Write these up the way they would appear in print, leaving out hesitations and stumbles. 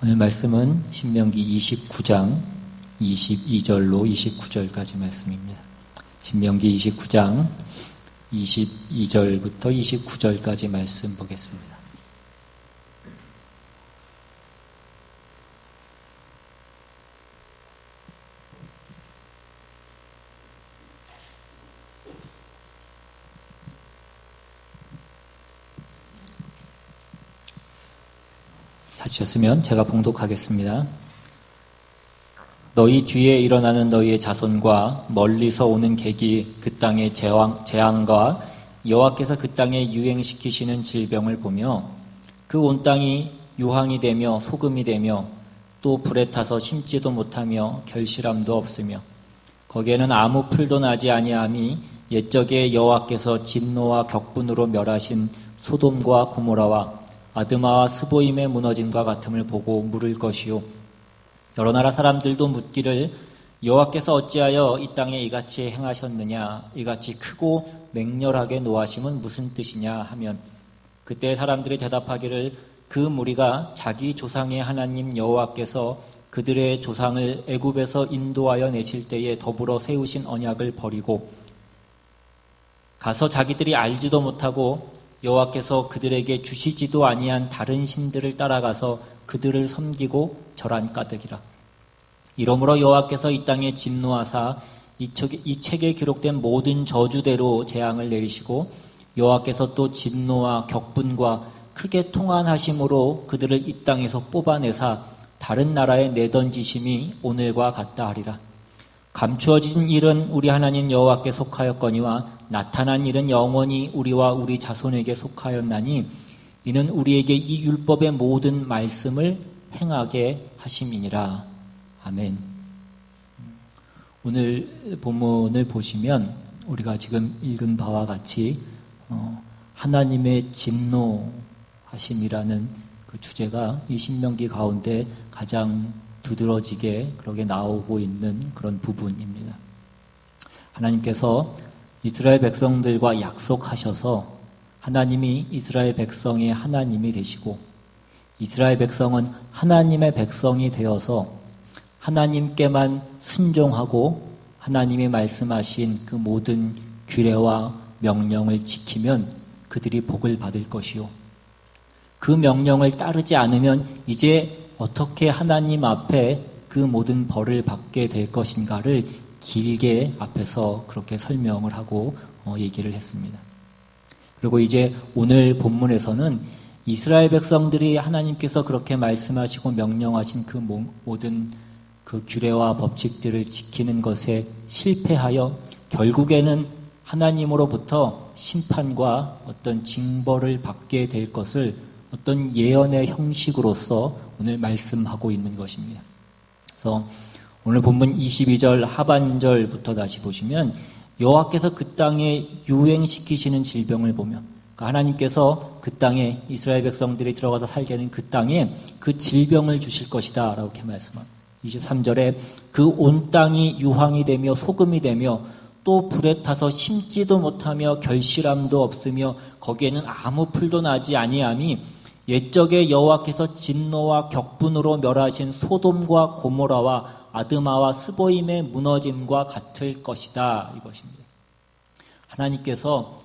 오늘 말씀은 신명기 29장 22절로 29절까지 말씀입니다. 신명기 29장 22절부터 29절까지 말씀 보겠습니다. 찾으셨으면 제가 봉독하겠습니다. 너희 뒤에 일어나는 너희의 자손과 멀리서 오는 객이 그 땅의 재앙과 여호와께서 그 땅에 유행시키시는 질병을 보며 그 온 땅이 유황이 되며 소금이 되며 또 불에 타서 심지도 못하며 결실함도 없으며 거기에는 아무 풀도 나지 아니함이 옛적에 여호와께서 진노와 격분으로 멸하신 소돔과 고모라와 아드마와 스보임의 무너짐과 같음을 보고 물을 것이요 여러 나라 사람들도 묻기를 여호와께서 어찌하여 이 땅에 이같이 행하셨느냐 이같이 크고 맹렬하게 노하심은 무슨 뜻이냐 하면 그때 사람들이 대답하기를 그 무리가 자기 조상의 하나님 여호와께서 그들의 조상을 애굽에서 인도하여 내실 때에 더불어 세우신 언약을 버리고 가서 자기들이 알지도 못하고 여호와께서 그들에게 주시지도 아니한 다른 신들을 따라가서 그들을 섬기고 절한 까닭이라. 이러므로 여호와께서 이 땅에 진노하사 이 책에 기록된 모든 저주대로 재앙을 내리시고 여호와께서 또 진노와 격분과 크게 통한하심으로 그들을 이 땅에서 뽑아내사 다른 나라에 내던지심이 오늘과 같다 하리라. 감추어진 일은 우리 하나님 여호와께 속하였거니와 나타난 일은 영원히 우리와 우리 자손에게 속하였나니 이는 우리에게 이 율법의 모든 말씀을 행하게 하심이니라. 아멘. 오늘 본문을 보시면 우리가 지금 읽은 바와 같이 하나님의 진노하심이라는 그 주제가 이 신명기 가운데 가장 두드러지게 그렇게 나오고 있는 그런 부분입니다. 하나님께서 이스라엘 백성들과 약속하셔서 하나님이 이스라엘 백성의 하나님이 되시고 이스라엘 백성은 하나님의 백성이 되어서 하나님께만 순종하고 하나님이 말씀하신 그 모든 규례와 명령을 지키면 그들이 복을 받을 것이요 그 명령을 따르지 않으면 이제 어떻게 하나님 앞에 그 모든 벌을 받게 될 것인가를 길게 앞에서 그렇게 설명을 하고 얘기를 했습니다. 그리고 이제 오늘 본문에서는 이스라엘 백성들이 하나님께서 그렇게 말씀하시고 명령하신 그 모든 그 규례와 법칙들을 지키는 것에 실패하여 결국에는 하나님으로부터 심판과 어떤 징벌을 받게 될 것을 어떤 예언의 형식으로서 오늘 말씀하고 있는 것입니다. 그래서 오늘 본문 22절 하반절부터 다시 보시면 여호와께서 그 땅에 유행시키시는 질병을 보면 그러니까 하나님께서 그 땅에 이스라엘 백성들이 들어가서 살게 하는 그 땅에 그 질병을 주실 것이다 라고 이렇게 말씀합니다. 23절에 그 온 땅이 유황이 되며 소금이 되며 또 불에 타서 심지도 못하며 결실함도 없으며 거기에는 아무 풀도 나지 아니함이 옛적에 여호와께서 진노와 격분으로 멸하신 소돔과 고모라와 아드마와 스보임의 무너짐과 같을 것이다 이것입니다. 하나님께서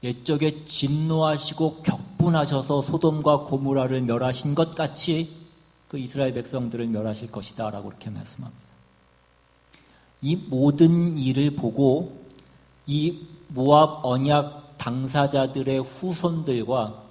옛적에 진노하시고 격분하셔서 소돔과 고모라를 멸하신 것 같이 그 이스라엘 백성들을 멸하실 것이다 라고 이렇게 말씀합니다. 이 모든 일을 보고 이 모압 언약 당사자들의 후손들과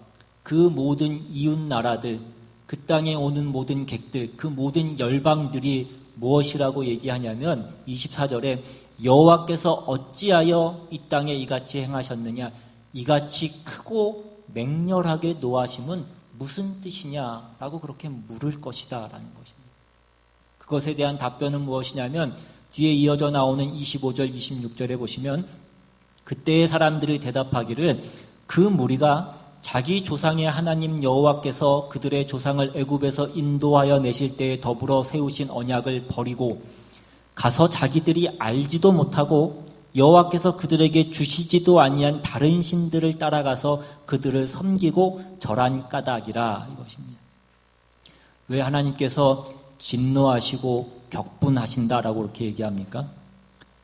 그 모든 이웃 나라들, 그 땅에 오는 모든 객들, 그 모든 열방들이 무엇이라고 얘기하냐면 24절에 여호와께서 어찌하여 이 땅에 이같이 행하셨느냐 이같이 크고 맹렬하게 노하심은 무슨 뜻이냐라고 그렇게 물을 것이다 라는 것입니다. 그것에 대한 답변은 무엇이냐면 뒤에 이어져 나오는 25절 26절에 보시면 그때의 사람들이 대답하기를 그 무리가 자기 조상의 하나님 여호와께서 그들의 조상을 애굽에서 인도하여 내실 때에 더불어 세우신 언약을 버리고 가서 자기들이 알지도 못하고 여호와께서 그들에게 주시지도 아니한 다른 신들을 따라가서 그들을 섬기고 절한 까닭이라 이것입니다. 왜 하나님께서 진노하시고 격분하신다라고 그렇게 얘기합니까?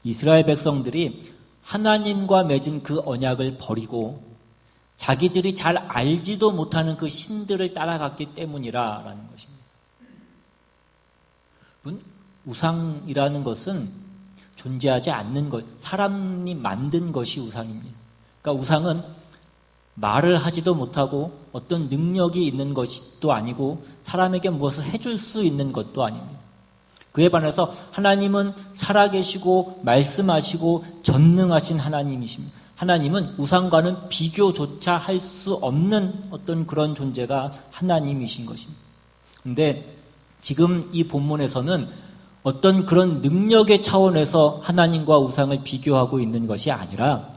이스라엘 백성들이 하나님과 맺은 그 언약을 버리고 자기들이 잘 알지도 못하는 그 신들을 따라갔기 때문이라는 것입니다. 우상이라는 것은 존재하지 않는 것, 사람이 만든 것이 우상입니다. 그러니까 우상은 말을 하지도 못하고 어떤 능력이 있는 것도 아니고 사람에게 무엇을 해줄 수 있는 것도 아닙니다. 그에 반해서 하나님은 살아계시고 말씀하시고 전능하신 하나님이십니다. 하나님은 우상과는 비교조차 할 수 없는 어떤 그런 존재가 하나님이신 것입니다. 그런데 지금 이 본문에서는 어떤 그런 능력의 차원에서 하나님과 우상을 비교하고 있는 것이 아니라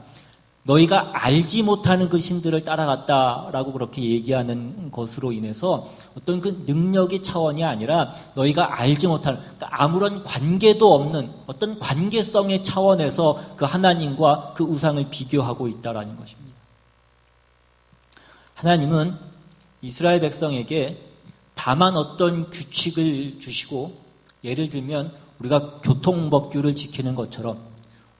너희가 알지 못하는 그 신들을 따라갔다라고 그렇게 얘기하는 것으로 인해서 어떤 그 능력의 차원이 아니라 너희가 알지 못하는, 그러니까 아무런 관계도 없는 어떤 관계성의 차원에서 그 하나님과 그 우상을 비교하고 있다라는 것입니다. 하나님은 이스라엘 백성에게 다만 어떤 규칙을 주시고, 예를 들면 우리가 교통법규를 지키는 것처럼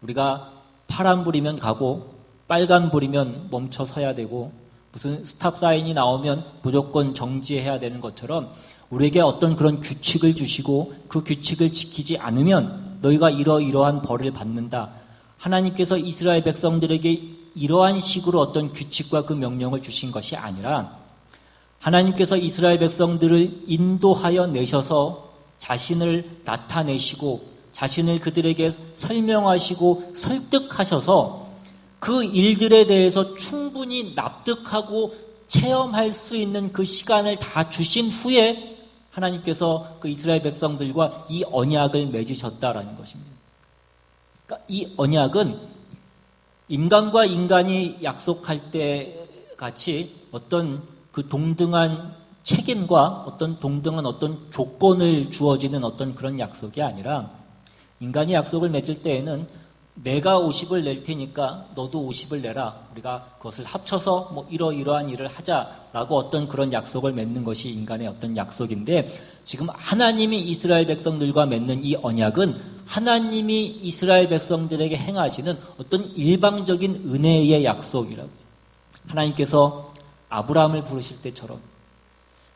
우리가 파란불이면 가고 빨간불이면 멈춰 서야 되고 무슨 스탑 사인이 나오면 무조건 정지해야 되는 것처럼 우리에게 어떤 그런 규칙을 주시고 그 규칙을 지키지 않으면 너희가 이러이러한 벌을 받는다. 하나님께서 이스라엘 백성들에게 이러한 식으로 어떤 규칙과 그 명령을 주신 것이 아니라 하나님께서 이스라엘 백성들을 인도하여 내셔서 자신을 나타내시고 자신을 그들에게 설명하시고 설득하셔서 그 일들에 대해서 충분히 납득하고 체험할 수 있는 그 시간을 다 주신 후에 하나님께서 그 이스라엘 백성들과 이 언약을 맺으셨다라는 것입니다. 그러니까 이 언약은 인간과 인간이 약속할 때 같이 어떤 그 동등한 책임과 어떤 동등한 어떤 조건을 주어지는 어떤 그런 약속이 아니라 인간이 약속을 맺을 때에는 내가 50을 낼 테니까 너도 50을 내라. 우리가 그것을 합쳐서 뭐 이러이러한 일을 하자라고 어떤 그런 약속을 맺는 것이 인간의 어떤 약속인데 지금 하나님이 이스라엘 백성들과 맺는 이 언약은 하나님이 이스라엘 백성들에게 행하시는 어떤 일방적인 은혜의 약속이라고. 하나님께서 아브라함을 부르실 때처럼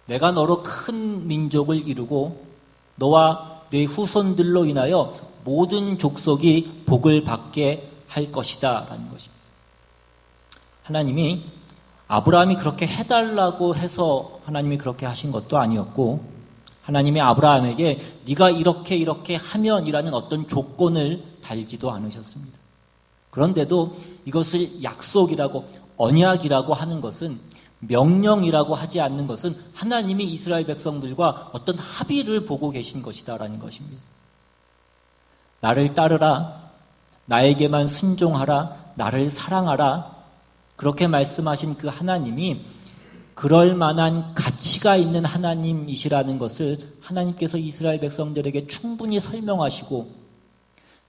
내가 너로 큰 민족을 이루고 너와 네 후손들로 인하여 모든 족속이 복을 받게 할 것이다 라는 것입니다. 하나님이 아브라함이 그렇게 해달라고 해서 하나님이 그렇게 하신 것도 아니었고 하나님이 아브라함에게 네가 이렇게 하면이라는 어떤 조건을 달지도 않으셨습니다. 그런데도 이것을 약속이라고 언약이라고 하는 것은 명령이라고 하지 않는 것은 하나님이 이스라엘 백성들과 어떤 합의를 보고 계신 것이다라는 것입니다. 나를 따르라, 나에게만 순종하라, 나를 사랑하라 그렇게 말씀하신 그 하나님이 그럴 만한 가치가 있는 하나님이시라는 것을 하나님께서 이스라엘 백성들에게 충분히 설명하시고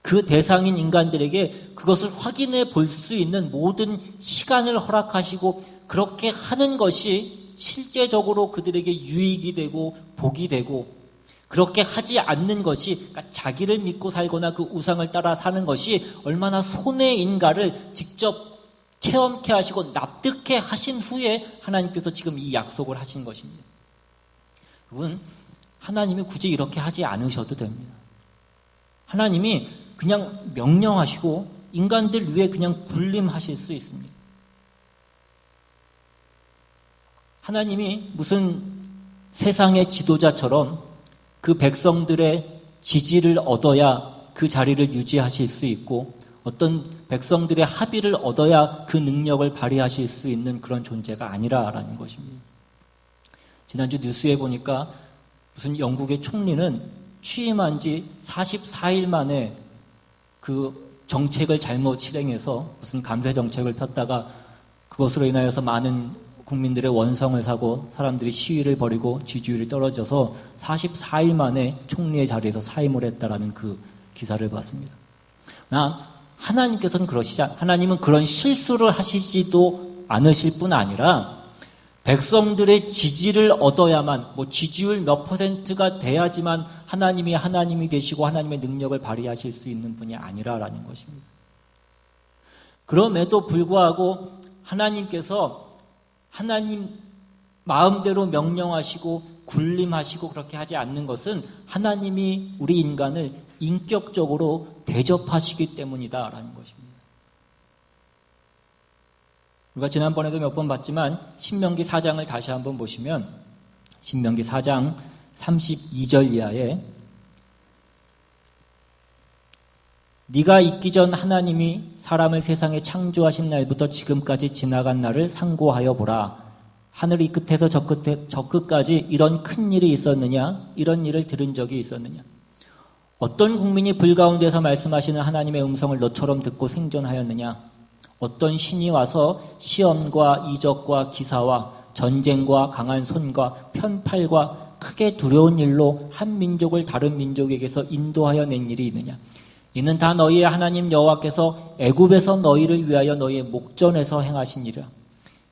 그 대상인 인간들에게 그것을 확인해 볼 수 있는 모든 시간을 허락하시고 그렇게 하는 것이 실제적으로 그들에게 유익이 되고 복이 되고 그렇게 하지 않는 것이 그러니까 자기를 믿고 살거나 그 우상을 따라 사는 것이 얼마나 손해인가를 직접 체험케 하시고 납득해 하신 후에 하나님께서 지금 이 약속을 하신 것입니다. 여러분, 하나님이 굳이 이렇게 하지 않으셔도 됩니다. 하나님이 그냥 명령하시고 인간들 위해 그냥 군림하실 수 있습니다. 하나님이 무슨 세상의 지도자처럼 그 백성들의 지지를 얻어야 그 자리를 유지하실 수 있고 어떤 백성들의 합의를 얻어야 그 능력을 발휘하실 수 있는 그런 존재가 아니라라는 것입니다. 지난주 뉴스에 보니까 무슨 영국의 총리는 취임한 지 44일 만에 그 정책을 잘못 실행해서 무슨 감세 정책을 폈다가 그것으로 인하여서 많은 국민들의 원성을 사고 사람들이 시위를 벌이고 지지율이 떨어져서 44일 만에 총리의 자리에서 사임을 했다라는 그 기사를 봤습니다. 하나님께서는 하나님은 그런 실수를 하시지도 않으실 뿐 아니라 백성들의 지지를 얻어야만, 지지율 몇 %가 돼야지만 하나님이 되시고 하나님의 능력을 발휘하실 수 있는 분이 아니라라는 것입니다. 그럼에도 불구하고 하나님께서 하나님 마음대로 명령하시고 군림하시고 그렇게 하지 않는 것은 하나님이 우리 인간을 인격적으로 대접하시기 때문이다라는 것입니다. 우리가 지난번에도 몇 번 봤지만 신명기 4장을 다시 한번 보시면 신명기 4장 32절 이하에 네가 있기 전 하나님이 사람을 세상에 창조하신 날부터 지금까지 지나간 날을 상고하여 보라. 하늘 이 끝에서 저 끝까지 이런 큰 일이 있었느냐? 이런 일을 들은 적이 있었느냐? 어떤 국민이 불 가운데서 말씀하시는 하나님의 음성을 너처럼 듣고 생존하였느냐? 어떤 신이 와서 시험과 이적과 기사와 전쟁과 강한 손과 편팔과 크게 두려운 일로 한 민족을 다른 민족에게서 인도하여 낸 일이 있느냐? 이는 다 너희의 하나님 여호와께서 애굽에서 너희를 위하여 너희의 목전에서 행하신 일이라.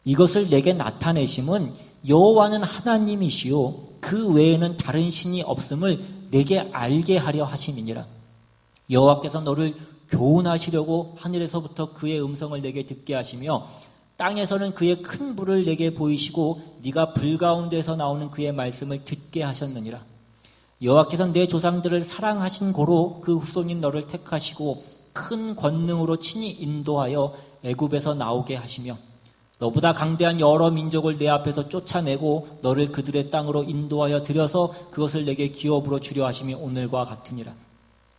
이것을 내게 나타내심은 여호와는 하나님이시요 그 외에는 다른 신이 없음을 내게 알게 하려 하심이니라. 여호와께서 너를 교훈하시려고 하늘에서부터 그의 음성을 내게 듣게 하시며 땅에서는 그의 큰 불을 내게 보이시고 네가 불 가운데서 나오는 그의 말씀을 듣게 하셨느니라. 여호와께서 내 조상들을 사랑하신 고로 그 후손인 너를 택하시고 큰 권능으로 친히 인도하여 애굽에서 나오게 하시며 너보다 강대한 여러 민족을 내 앞에서 쫓아내고 너를 그들의 땅으로 인도하여 들여서 그것을 내게 기업으로 주려 하심이 오늘과 같으니라.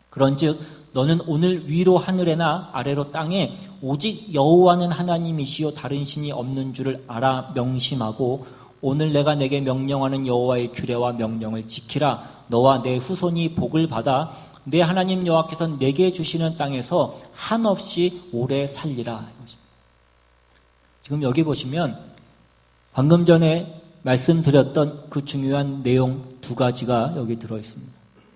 그런즉 너는 오늘 위로 하늘에나 아래로 땅에 오직 여호와는 하나님이시요 다른 신이 없는 줄을 알아 명심하고 오늘 내가 내게 명령하는 여호와의 규례와 명령을 지키라. 너와 내 후손이 복을 받아 내 하나님 여호와께서 내게 주시는 땅에서 한없이 오래 살리라. 지금 여기 보시면 방금 전에 말씀드렸던 그 중요한 내용 두 가지가 여기 들어있습니다.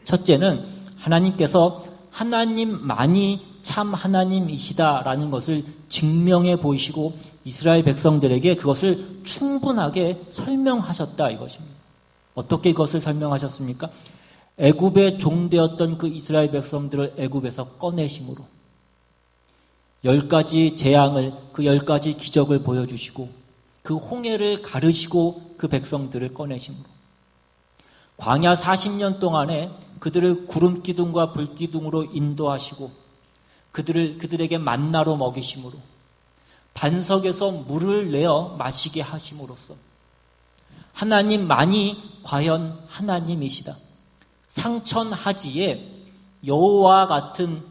첫째는 하나님께서 하나님만이 참 하나님이시다라는 것을 증명해 보이시고 이스라엘 백성들에게 그것을 충분하게 설명하셨다 이것입니다. 어떻게 그것을 설명하셨습니까? 애굽의 종되었던 그 이스라엘 백성들을 애굽에서 꺼내심으로 10가지 재앙을 그 10가지 기적을 보여주시고 그 홍해를 가르시고 그 백성들을 꺼내심으로 광야 40년 동안에 그들을 구름 기둥과 불 기둥으로 인도하시고 그들에게 만나로 먹이심으로 반석에서 물을 내어 마시게 하심으로써 하나님만이 과연 하나님이시다. 상천하지에 여호와 같은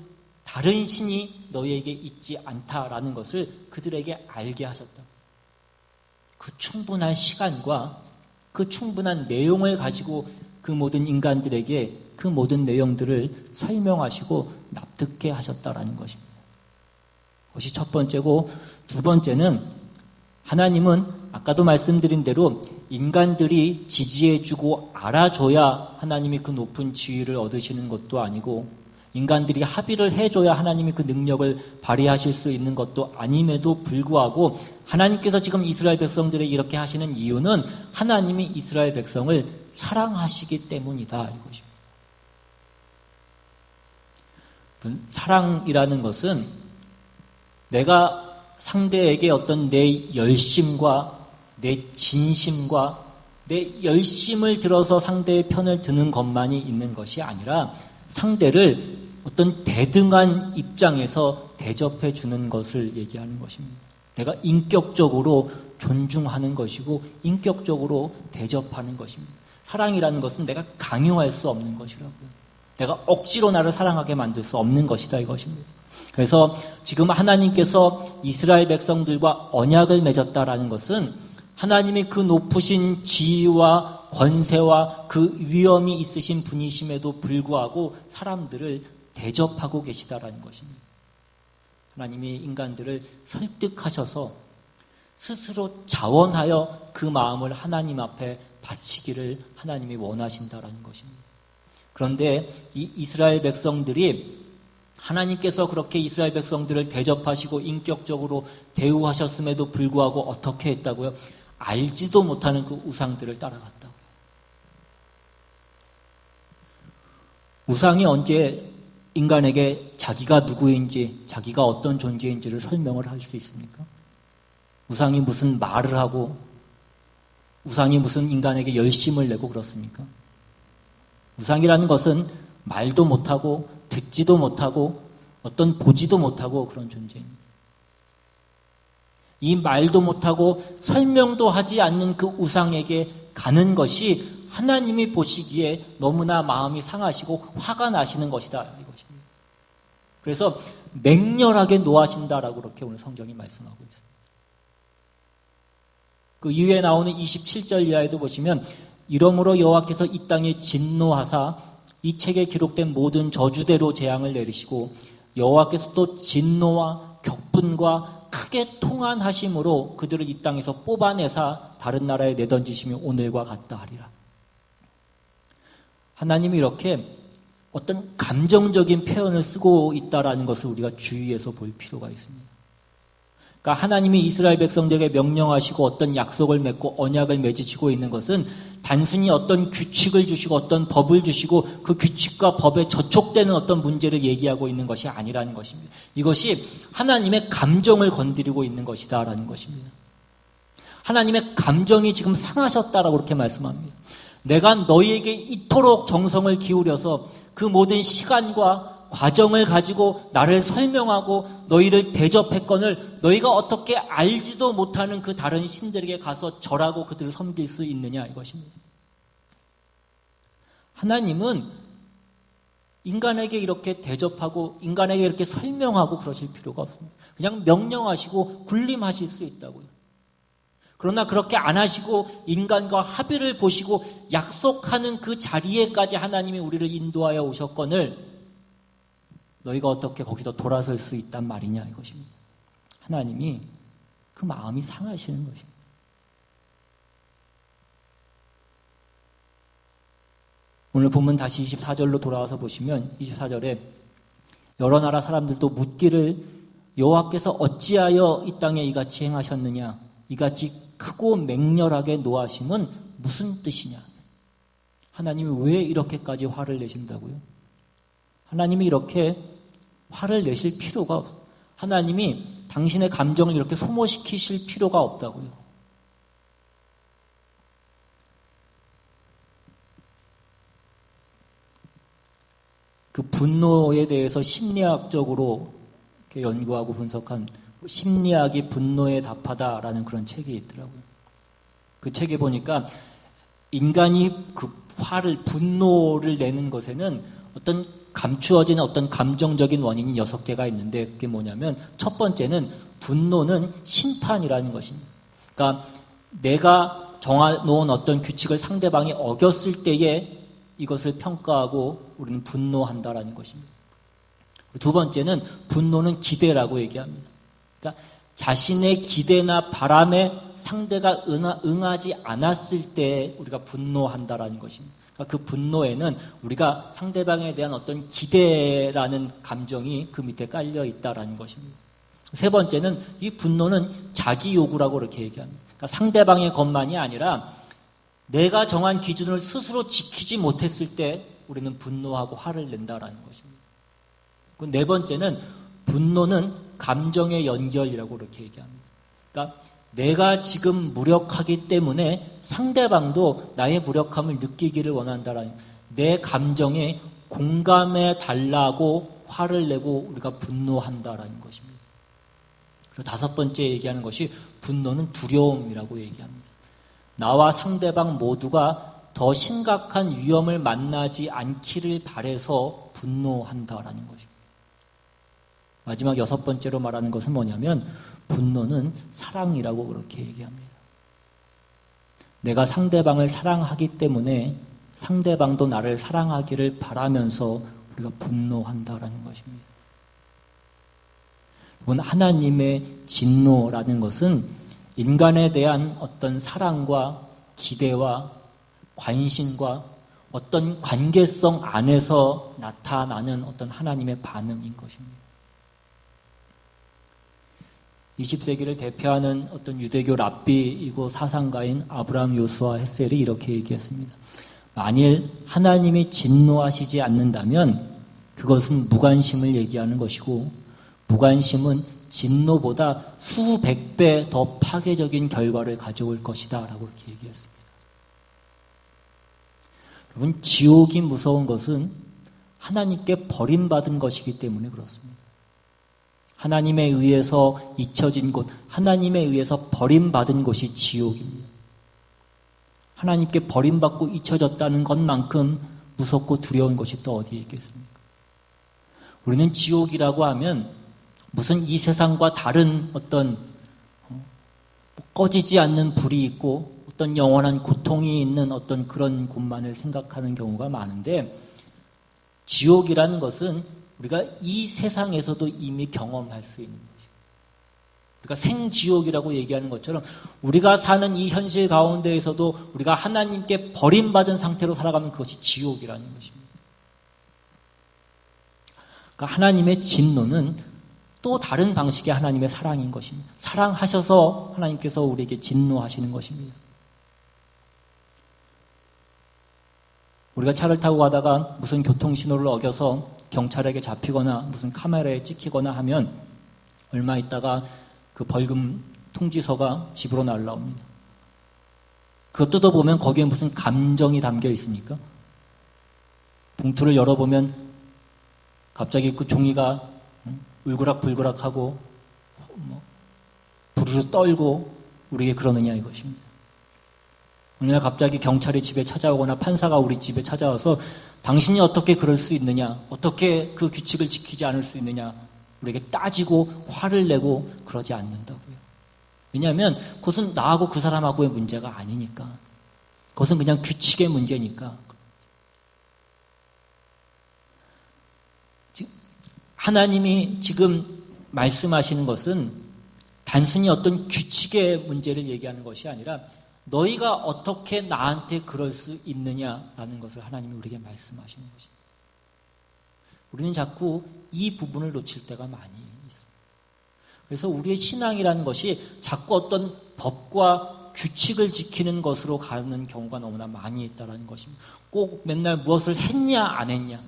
다른 신이 너희에게 있지 않다라는 것을 그들에게 알게 하셨다. 그 충분한 시간과 그 충분한 내용을 가지고 그 모든 인간들에게 그 모든 내용들을 설명하시고 납득해 하셨다라는 것입니다. 그것이 첫 번째고 두 번째는 하나님은 아까도 말씀드린 대로 인간들이 지지해주고 알아줘야 하나님이 그 높은 지위를 얻으시는 것도 아니고 인간들이 합의를 해줘야 하나님이 그 능력을 발휘하실 수 있는 것도 아님에도 불구하고 하나님께서 지금 이스라엘 백성들을 이렇게 하시는 이유는 하나님이 이스라엘 백성을 사랑하시기 때문이다 이것입니다. 사랑이라는 것은 내가 상대에게 어떤 내 열심과 내 진심과 내 열심을 들어서 상대의 편을 드는 것만이 있는 것이 아니라 상대를 어떤 대등한 입장에서 대접해 주는 것을 얘기하는 것입니다. 내가 인격적으로 존중하는 것이고 인격적으로 대접하는 것입니다. 사랑이라는 것은 내가 강요할 수 없는 것이라고요. 내가 억지로 나를 사랑하게 만들 수 없는 것이다 이것입니다. 그래서 지금 하나님께서 이스라엘 백성들과 언약을 맺었다라는 것은 하나님이 그 높으신 지위와 권세와 그 위엄이 있으신 분이심에도 불구하고 사람들을 대접하고 계시다라는 것입니다. 하나님이 인간들을 설득하셔서 스스로 자원하여 그 마음을 하나님 앞에 바치기를 하나님이 원하신다라는 것입니다. 그런데 이 이스라엘 백성들이 하나님께서 그렇게 이스라엘 백성들을 대접하시고 인격적으로 대우하셨음에도 불구하고 어떻게 했다고요? 알지도 못하는 그 우상들을 따라갔다고요. 우상이 언제 인간에게 자기가 누구인지, 자기가 어떤 존재인지를 설명을 할 수 있습니까? 우상이 무슨 말을 하고, 우상이 무슨 인간에게 열심을 내고 그렇습니까? 우상이라는 것은 말도 못하고, 듣지도 못하고, 어떤 보지도 못하고 그런 존재입니다. 이 말도 못하고 설명도 하지 않는 그 우상에게 가는 것이 하나님이 보시기에 너무나 마음이 상하시고 화가 나시는 것이다, 이것입니다. 그래서 맹렬하게 노하신다라고 그렇게 오늘 성경이 말씀하고 있습니다. 그 이후에 나오는 27절 이하에도 보시면 이러므로 여호와께서 이 땅에 진노하사 이 책에 기록된 모든 저주대로 재앙을 내리시고 여호와께서 또 진노와 격분과 크게 통한하심으로 그들을 이 땅에서 뽑아내사 다른 나라에 내던지시며 오늘과 같다 하리라. 하나님이 이렇게 어떤 감정적인 표현을 쓰고 있다라는 것을 우리가 주의해서 볼 필요가 있습니다. 그러니까 하나님이 이스라엘 백성들에게 명령하시고 어떤 약속을 맺고 언약을 맺으시고 있는 것은 단순히 어떤 규칙을 주시고 어떤 법을 주시고 그 규칙과 법에 저촉되는 어떤 문제를 얘기하고 있는 것이 아니라는 것입니다. 이것이 하나님의 감정을 건드리고 있는 것이다라는 것입니다. 하나님의 감정이 지금 상하셨다라고 그렇게 말씀합니다. 내가 너희에게 이토록 정성을 기울여서 그 모든 시간과 과정을 가지고 나를 설명하고 너희를 대접했거늘 너희가 어떻게 알지도 못하는 그 다른 신들에게 가서 절하고 그들을 섬길 수 있느냐, 이것입니다. 하나님은 인간에게 이렇게 대접하고 인간에게 이렇게 설명하고 그러실 필요가 없습니다. 그냥 명령하시고 군림하실 수 있다고요. 그러나 그렇게 안 하시고 인간과 합의를 보시고 약속하는 그 자리에까지 하나님이 우리를 인도하여 오셨거늘 너희가 어떻게 거기서 돌아설 수 있단 말이냐, 이것입니다. 하나님이 그 마음이 상하시는 것입니다. 오늘 본문 다시 24절로 돌아와서 보시면 24절에 여러 나라 사람들도 묻기를 여호와께서 어찌하여 이 땅에 이같이 행하셨느냐, 이같이 크고 맹렬하게 노하심은 무슨 뜻이냐. 하나님이 왜 이렇게까지 화를 내신다고요? 하나님이 이렇게 화를 내실 필요가 없어요. 하나님이 당신의 감정을 이렇게 소모시키실 필요가 없다고요. 그 분노에 대해서 심리학적으로 이렇게 연구하고 분석한 심리학이 분노에 답하다라는 그런 책이 있더라고요. 그 책에 보니까 인간이 그 화를, 분노를 내는 것에는 어떤 감추어지는 어떤 감정적인 원인이 6개가 있는데 그게 뭐냐면 첫 번째는 분노는 심판이라는 것입니다. 그러니까 내가 정해놓은 어떤 규칙을 상대방이 어겼을 때에 이것을 평가하고 우리는 분노한다라는 것입니다. 두 번째는 분노는 기대라고 얘기합니다. 그러니까 자신의 기대나 바람에 상대가 응하지 않았을 때 우리가 분노한다라는 것입니다. 그 분노에는 우리가 상대방에 대한 어떤 기대라는 감정이 그 밑에 깔려 있다라는 것입니다. 세 번째는 이 분노는 자기 요구라고 그렇게 얘기합니다. 그러니까 상대방의 것만이 아니라 내가 정한 기준을 스스로 지키지 못했을 때 우리는 분노하고 화를 낸다라는 것입니다. 네 번째는 분노는 감정의 연결이라고 그렇게 얘기합니다. 그러니까 내가 지금 무력하기 때문에 상대방도 나의 무력함을 느끼기를 원한다라는, 내 감정에 공감해 달라고 화를 내고 우리가 분노한다라는 것입니다. 그리고 다섯 번째 얘기하는 것이 분노는 두려움이라고 얘기합니다. 나와 상대방 모두가 더 심각한 위험을 만나지 않기를 바라서 분노한다라는 것입니다. 마지막 6번째로 말하는 것은 뭐냐면 분노는 사랑이라고 그렇게 얘기합니다. 내가 상대방을 사랑하기 때문에 상대방도 나를 사랑하기를 바라면서 우리가 분노한다라는 것입니다. 이건 하나님의 진노라는 것은 인간에 대한 어떤 사랑과 기대와 관심과 어떤 관계성 안에서 나타나는 어떤 하나님의 반응인 것입니다. 20세기를 대표하는 어떤 유대교 랍비이고 사상가인 아브라함 요수아 헤셀이 이렇게 얘기했습니다. 만일 하나님이 진노하시지 않는다면 그것은 무관심을 얘기하는 것이고, 무관심은 진노보다 수백 배 더 파괴적인 결과를 가져올 것이다 라고 이렇게 얘기했습니다. 여러분, 지옥이 무서운 것은 하나님께 버림받은 것이기 때문에 그렇습니다. 하나님에 의해서 잊혀진 곳, 하나님에 의해서 버림받은 곳이 지옥입니다. 하나님께 버림받고 잊혀졌다는 것만큼 무섭고 두려운 것이 또 어디에 있겠습니까? 우리는 지옥이라고 하면 무슨 이 세상과 다른 어떤 꺼지지 않는 불이 있고 어떤 영원한 고통이 있는 어떤 그런 곳만을 생각하는 경우가 많은데, 지옥이라는 것은 우리가 이 세상에서도 이미 경험할 수 있는 것이고, 그러니까 생지옥이라고 얘기하는 것처럼 우리가 사는 이 현실 가운데에서도 우리가 하나님께 버림받은 상태로 살아가면 그것이 지옥이라는 것입니다. 그러니까 하나님의 진노는 또 다른 방식의 하나님의 사랑인 것입니다. 사랑하셔서 하나님께서 우리에게 진노하시는 것입니다. 우리가 차를 타고 가다가 무슨 교통신호를 어겨서 경찰에게 잡히거나 무슨 카메라에 찍히거나 하면 얼마 있다가 그 벌금 통지서가 집으로 날라옵니다. 그거 뜯어보면 거기에 무슨 감정이 담겨 있습니까? 봉투를 열어보면 갑자기 그 종이가 울그락불그락하고 부르르 떨고 우리에게 그러느냐 이것입니다. 어느 날 갑자기 경찰이 집에 찾아오거나 판사가 우리 집에 찾아와서 당신이 어떻게 그럴 수 있느냐, 어떻게 그 규칙을 지키지 않을 수 있느냐, 우리에게 따지고 화를 내고 그러지 않는다고요. 왜냐하면 그것은 나하고 그 사람하고의 문제가 아니니까. 그것은 그냥 규칙의 문제니까. 하나님이 지금 말씀하시는 것은 단순히 어떤 규칙의 문제를 얘기하는 것이 아니라 너희가 어떻게 나한테 그럴 수 있느냐라는 것을 하나님이 우리에게 말씀하시는 것입니다. 우리는 자꾸 이 부분을 놓칠 때가 많이 있습니다. 그래서 우리의 신앙이라는 것이 자꾸 어떤 법과 규칙을 지키는 것으로 가는 경우가 너무나 많이 있다는 것입니다. 꼭 맨날 무엇을 했냐 안 했냐,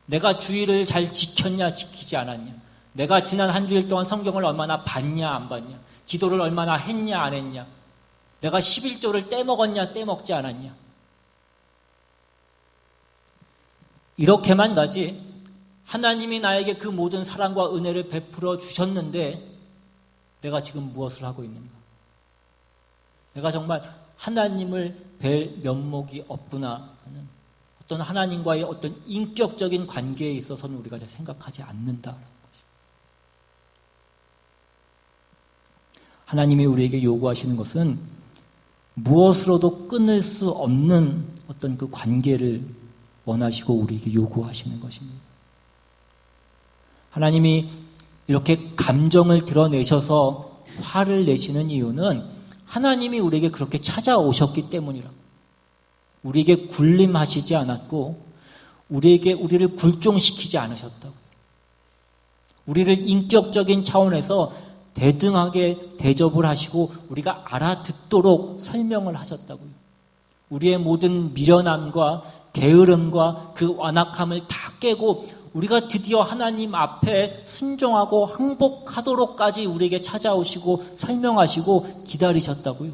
내가 주의를 잘 지켰냐 지키지 않았냐, 내가 지난 한 주일 동안 성경을 얼마나 봤냐 안 봤냐, 기도를 얼마나 했냐 안 했냐, 내가 11조를 떼먹었냐 떼먹지 않았냐, 이렇게만 가지 하나님이 나에게 그 모든 사랑과 은혜를 베풀어 주셨는데 내가 지금 무엇을 하고 있는가, 내가 정말 하나님을 뵐 면목이 없구나 하는 어떤 하나님과의 어떤 인격적인 관계에 있어서는 우리가 잘 생각하지 않는다는 것입니다. 하나님이 우리에게 요구하시는 것은 무엇으로도 끊을 수 없는 어떤 그 관계를 원하시고 우리에게 요구하시는 것입니다. 하나님이 이렇게 감정을 드러내셔서 화를 내시는 이유는 하나님이 우리에게 그렇게 찾아오셨기 때문이라고. 우리에게 군림하시지 않았고 우리를 굴종시키지 않으셨다고. 우리를 인격적인 차원에서 대등하게 대접을 하시고 우리가 알아듣도록 설명을 하셨다고요. 우리의 모든 미련함과 게으름과 그 완악함을 다 깨고 우리가 드디어 하나님 앞에 순종하고 항복하도록까지 우리에게 찾아오시고 설명하시고 기다리셨다고요.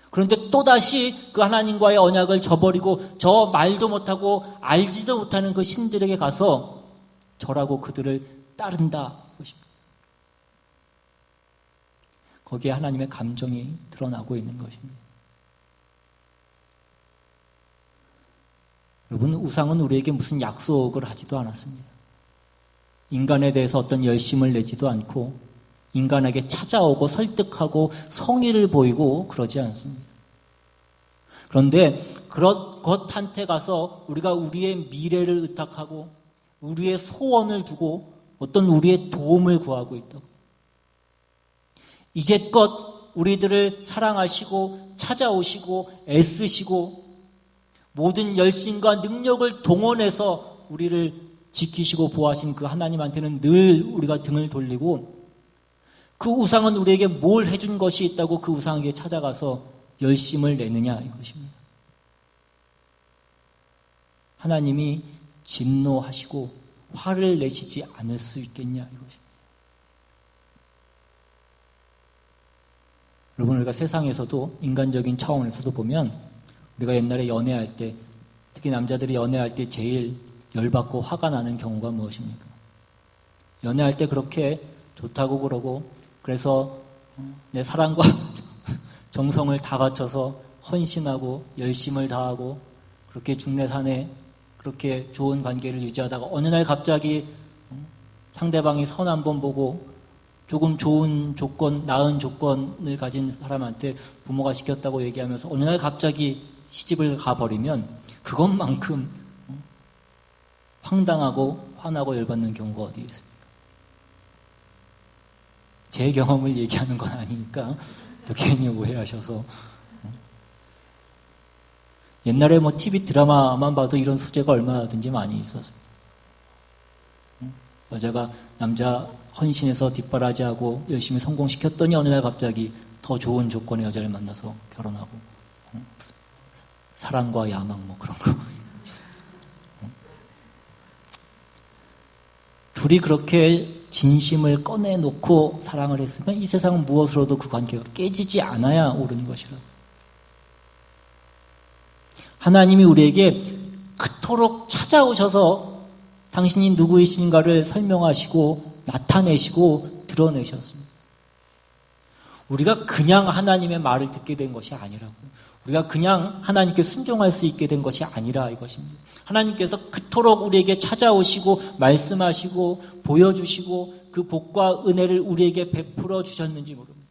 그런데 또다시 그 하나님과의 언약을 저버리고 저 말도 못하고 알지도 못하는 그 신들에게 가서 절하고 그들을 따른다 이것입니다. 거기에 하나님의 감정이 드러나고 있는 것입니다. 여러분, 우상은 우리에게 무슨 약속을 하지도 않았습니다. 인간에 대해서 어떤 열심을 내지도 않고 인간에게 찾아오고 설득하고 성의를 보이고 그러지 않습니다. 그런데 그런 것한테 가서 우리가 우리의 미래를 의탁하고 우리의 소원을 두고 어떤 우리의 도움을 구하고 있다고. 이제껏 우리들을 사랑하시고 찾아오시고 애쓰시고 모든 열심과 능력을 동원해서 우리를 지키시고 보호하신 그 하나님한테는 늘 우리가 등을 돌리고 그 우상은 우리에게 뭘 해준 것이 있다고 그 우상에게 찾아가서 열심을 내느냐 이것입니다. 하나님이 진노하시고 화를 내시지 않을 수 있겠냐 이것입니다. 여러분, 우리가 세상에서도 인간적인 차원에서도 보면 우리가 옛날에 연애할 때, 특히 남자들이 연애할 때 제일 열받고 화가 나는 경우가 무엇입니까? 연애할 때 그렇게 좋다고 그러고, 그래서 내 사랑과 정성을 다 바쳐서 헌신하고 열심을 다하고 그렇게 중내산에 그렇게 좋은 관계를 유지하다가 어느 날 갑자기 상대방이 선 한번 보고 조금 좋은 조건, 나은 조건을 가진 사람한테 부모가 시켰다고 얘기하면서 어느 날 갑자기 시집을 가버리면 그것만큼 황당하고 화나고 열받는 경우가 어디 있습니까? 제 경험을 얘기하는 건 아니니까 또 괜히 오해하셔서. 옛날에 뭐 TV 드라마만 봐도 이런 소재가 얼마든지 많이 있었어요. 여자가 남자 헌신해서 뒷바라지하고 열심히 성공시켰더니 어느 날 갑자기 더 좋은 조건의 여자를 만나서 결혼하고 사랑과 야망 뭐 그런 거 있어요. 둘이 그렇게 진심을 꺼내놓고 사랑을 했으면 이 세상은 무엇으로도 그 관계가 깨지지 않아야 옳은 것이라고. 하나님이 우리에게 그토록 찾아오셔서 당신이 누구이신가를 설명하시고 나타내시고 드러내셨습니다. 우리가 그냥 하나님의 말을 듣게 된 것이 아니라고요. 우리가 그냥 하나님께 순종할 수 있게 된 것이 아니라 이것입니다. 하나님께서 그토록 우리에게 찾아오시고 말씀하시고 보여주시고 그 복과 은혜를 우리에게 베풀어 주셨는지 모릅니다.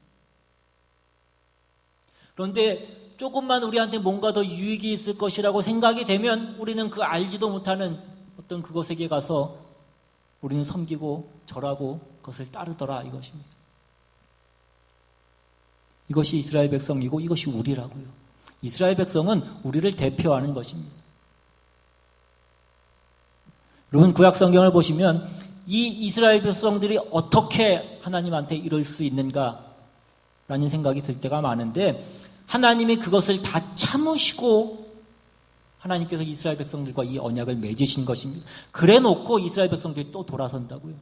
그런데 조금만 우리한테 뭔가 더 유익이 있을 것이라고 생각이 되면 우리는 그 알지도 못하는 어떤 그것에게 가서 우리는 섬기고 절하고 그것을 따르더라 이것입니다. 이것이 이스라엘 백성이고 이것이 우리라고요. 이스라엘 백성은 우리를 대표하는 것입니다. 여러분, 구약 성경을 보시면 이 이스라엘 백성들이 어떻게 하나님한테 이럴 수 있는가라는 생각이 들 때가 많은데, 하나님이 그것을 다 참으시고 하나님께서 이스라엘 백성들과 이 언약을 맺으신 것입니다. 그래 놓고 이스라엘 백성들이 또 돌아선다고요.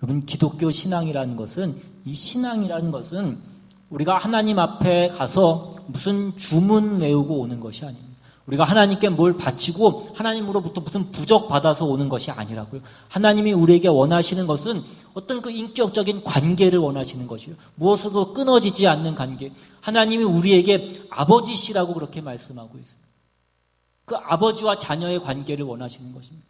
여러분, 기독교 신앙이라는 것은, 이 신앙이라는 것은 우리가 하나님 앞에 가서 무슨 주문 외우고 오는 것이 아닙니다. 우리가 하나님께 뭘 바치고 하나님으로부터 무슨 부적 받아서 오는 것이 아니라고요. 하나님이 우리에게 원하시는 것은 어떤 그 인격적인 관계를 원하시는 것이요. 무엇으로도 끊어지지 않는 관계. 하나님이 우리에게 아버지시라고 그렇게 말씀하고 있습니다. 그 아버지와 자녀의 관계를 원하시는 것입니다.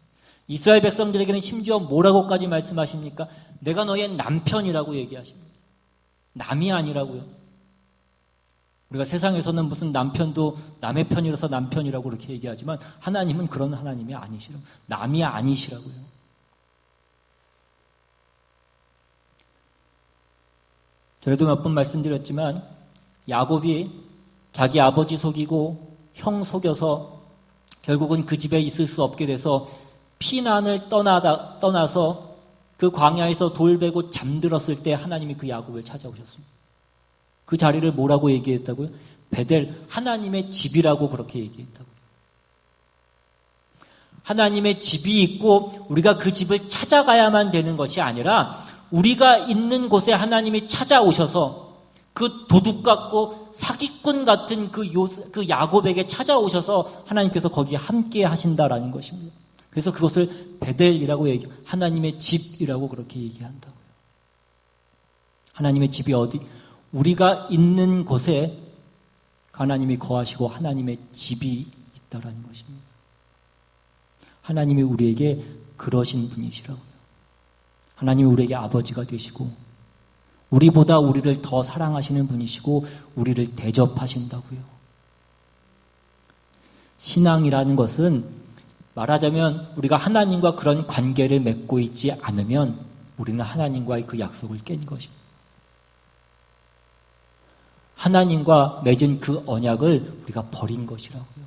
이스라엘 백성들에게는 심지어 뭐라고까지 말씀하십니까? 내가 너의 남편이라고 얘기하십니다. 남이 아니라고요. 우리가 세상에서는 무슨 남편도 남의 편이라서 남편이라고 그렇게 얘기하지만 하나님은 그런 하나님이 아니시라고, 남이 아니시라고요. 저에도 몇 번 말씀드렸지만 야곱이 자기 아버지 속이고 형 속여서 결국은 그 집에 있을 수 없게 돼서 피난을 떠나서 그 광야에서 돌 베고 잠들었을 때 하나님이 그 야곱을 찾아오셨습니다. 그 자리를 뭐라고 얘기했다고요? 베델, 하나님의 집이라고 그렇게 얘기했다고요. 하나님의 집이 있고 우리가 그 집을 찾아가야만 되는 것이 아니라 우리가 있는 곳에 하나님이 찾아오셔서 그 도둑 같고 사기꾼 같은 그 야곱에게 찾아오셔서 하나님께서 거기에 함께 하신다라는 것입니다. 그래서 그것을 베델이라고 하나님의 집이라고 그렇게 얘기한다고요. 하나님의 집이 어디? 우리가 있는 곳에 하나님이 거하시고 하나님의 집이 있다라는 것입니다. 하나님이 우리에게 그러신 분이시라고요. 하나님이 우리에게 아버지가 되시고 우리보다 우리를 더 사랑하시는 분이시고 우리를 대접하신다고요. 신앙이라는 것은 말하자면 우리가 하나님과 그런 관계를 맺고 있지 않으면 우리는 하나님과의 그 약속을 깬 것입니다. 하나님과 맺은 그 언약을 우리가 버린 것이라고요.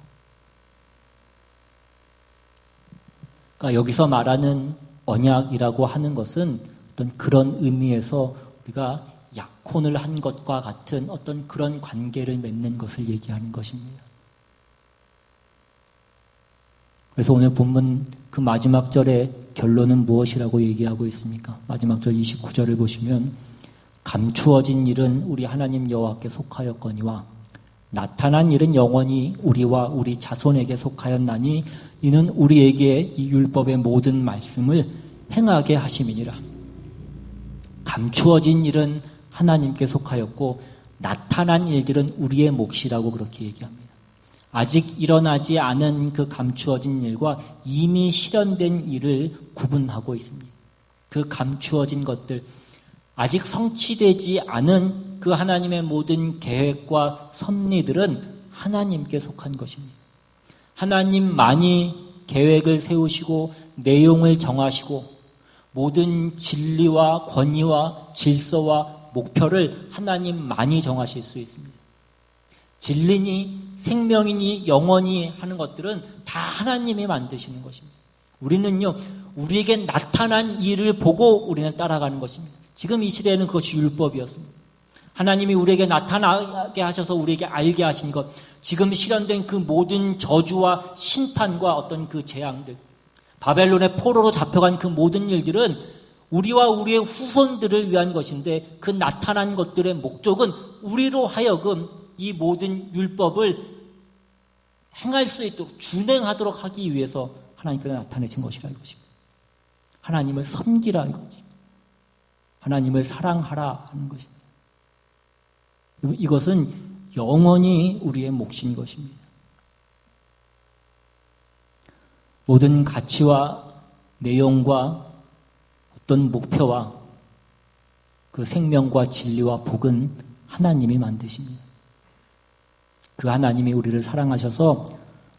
그러니까 여기서 말하는 언약이라고 하는 것은 어떤 그런 의미에서 우리가 약혼을 한 것과 같은 어떤 그런 관계를 맺는 것을 얘기하는 것입니다. 그래서 오늘 본문 그 마지막 절의 결론은 무엇이라고 얘기하고 있습니까? 마지막 절 29절을 보시면 감추어진 일은 우리 하나님 여호와께 속하였거니와 나타난 일은 영원히 우리와 우리 자손에게 속하였나니 이는 우리에게 이 율법의 모든 말씀을 행하게 하심이니라. 감추어진 일은 하나님께 속하였고 나타난 일들은 우리의 몫이라고 그렇게 얘기합니다. 아직 일어나지 않은 그 감추어진 일과 이미 실현된 일을 구분하고 있습니다. 그 감추어진 것들, 아직 성취되지 않은 그 하나님의 모든 계획과 섭리들은 하나님께 속한 것입니다. 하나님만이 계획을 세우시고 내용을 정하시고 모든 진리와 권위와 질서와 목표를 하나님만이 정하실 수 있습니다. 진리니 생명이니 영원히 하는 것들은 다 하나님이 만드시는 것입니다. 우리는요, 우리에게 나타난 일을 보고 우리는 따라가는 것입니다. 지금 이 시대에는 그것이 율법이었습니다. 하나님이 우리에게 나타나게 하셔서 우리에게 알게 하신 것, 지금 실현된 그 모든 저주와 심판과 어떤 그 재앙들, 바벨론의 포로로 잡혀간 그 모든 일들은 우리와 우리의 후손들을 위한 것인데 그 나타난 것들의 목적은 우리로 하여금 이 모든 율법을 행할 수 있도록 준행하도록 하기 위해서 하나님께서 나타내신 것이라 이것입니다. 하나님을 섬기라 이것입니다. 하나님을 사랑하라 하는 것입니다. 이것은 영원히 우리의 몫인 것입니다. 모든 가치와 내용과 어떤 목표와 그 생명과 진리와 복은 하나님이 만드십니다. 그 하나님이 우리를 사랑하셔서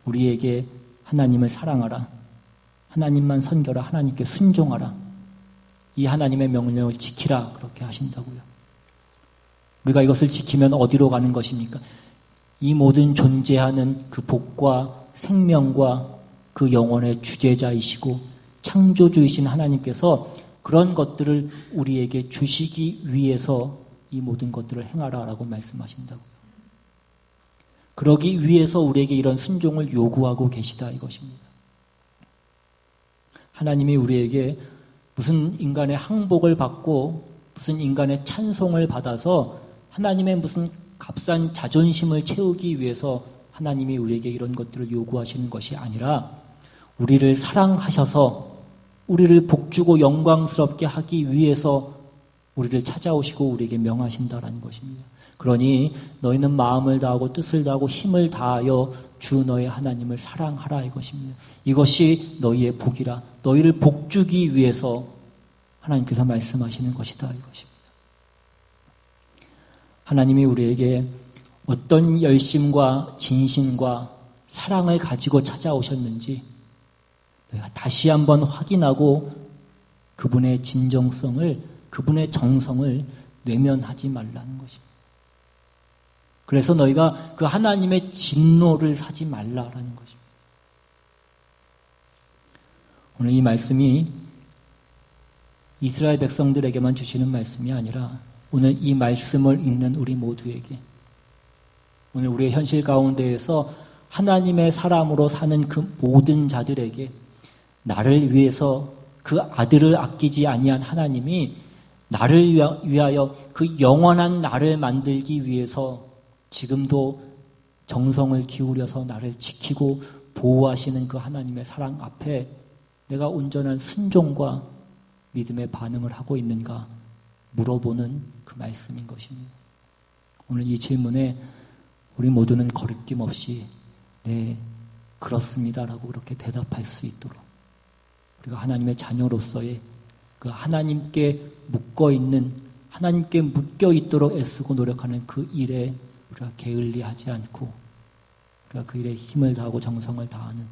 우리에게 하나님을 사랑하라, 하나님만 섬겨라, 하나님께 순종하라, 이 하나님의 명령을 지키라 그렇게 하신다고요. 우리가 이것을 지키면 어디로 가는 것입니까? 이 모든 존재하는 그 복과 생명과 그 영혼의 주재자이시고 창조주이신 하나님께서 그런 것들을 우리에게 주시기 위해서 이 모든 것들을 행하라라고 말씀하신다고요. 그러기 위해서 우리에게 이런 순종을 요구하고 계시다 이것입니다. 하나님이 우리에게 무슨 인간의 항복을 받고 무슨 인간의 찬송을 받아서 하나님의 무슨 값싼 자존심을 채우기 위해서 하나님이 우리에게 이런 것들을 요구하시는 것이 아니라 우리를 사랑하셔서 우리를 복주고 영광스럽게 하기 위해서 우리를 찾아오시고 우리에게 명하신다라는 것입니다. 그러니 너희는 마음을 다하고 뜻을 다하고 힘을 다하여 주 너의 하나님을 사랑하라 이것입니다. 이것이 너희의 복이라. 너희를 복주기 위해서 하나님께서 말씀하시는 것이다 이것입니다. 하나님이 우리에게 어떤 열심과 진심과 사랑을 가지고 찾아오셨는지 너희가 다시 한번 확인하고 그분의 진정성을, 그분의 정성을 외면하지 말라는 것입니다. 그래서 너희가 그 하나님의 진노를 사지 말라라는 것입니다. 오늘 이 말씀이 이스라엘 백성들에게만 주시는 말씀이 아니라 오늘 이 말씀을 읽는 우리 모두에게, 오늘 우리의 현실 가운데에서 하나님의 사람으로 사는 그 모든 자들에게 나를 위해서 그 아들을 아끼지 아니한 하나님이 나를 위하여 그 영원한 나를 만들기 위해서 지금도 정성을 기울여서 나를 지키고 보호하시는 그 하나님의 사랑 앞에 내가 온전한 순종과 믿음의 반응을 하고 있는가 물어보는 그 말씀인 것입니다. 오늘 이 질문에 우리 모두는 거리낌 없이 네, 그렇습니다라고 그렇게 대답할 수 있도록 우리가 하나님의 자녀로서의 그 하나님께 묶어있는, 하나님께 묶여있도록 애쓰고 노력하는 그 일에 우리가 게을리하지 않고 우리가 그 일에 힘을 다하고 정성을 다하는,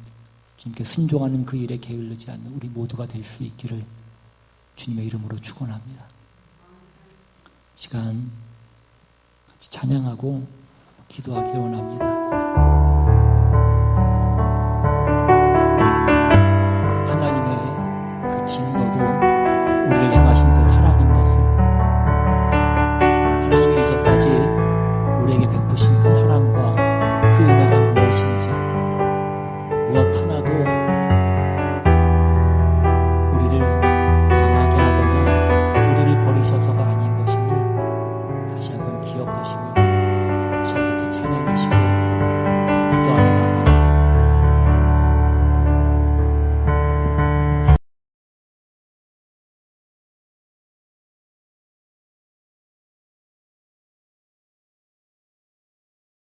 주님께 순종하는 그 일에 게을르지 않는 우리 모두가 될 수 있기를 주님의 이름으로 축원합니다. 시간 같이 찬양하고 기도하기를 원합니다. 하나님의 그 진노들 길을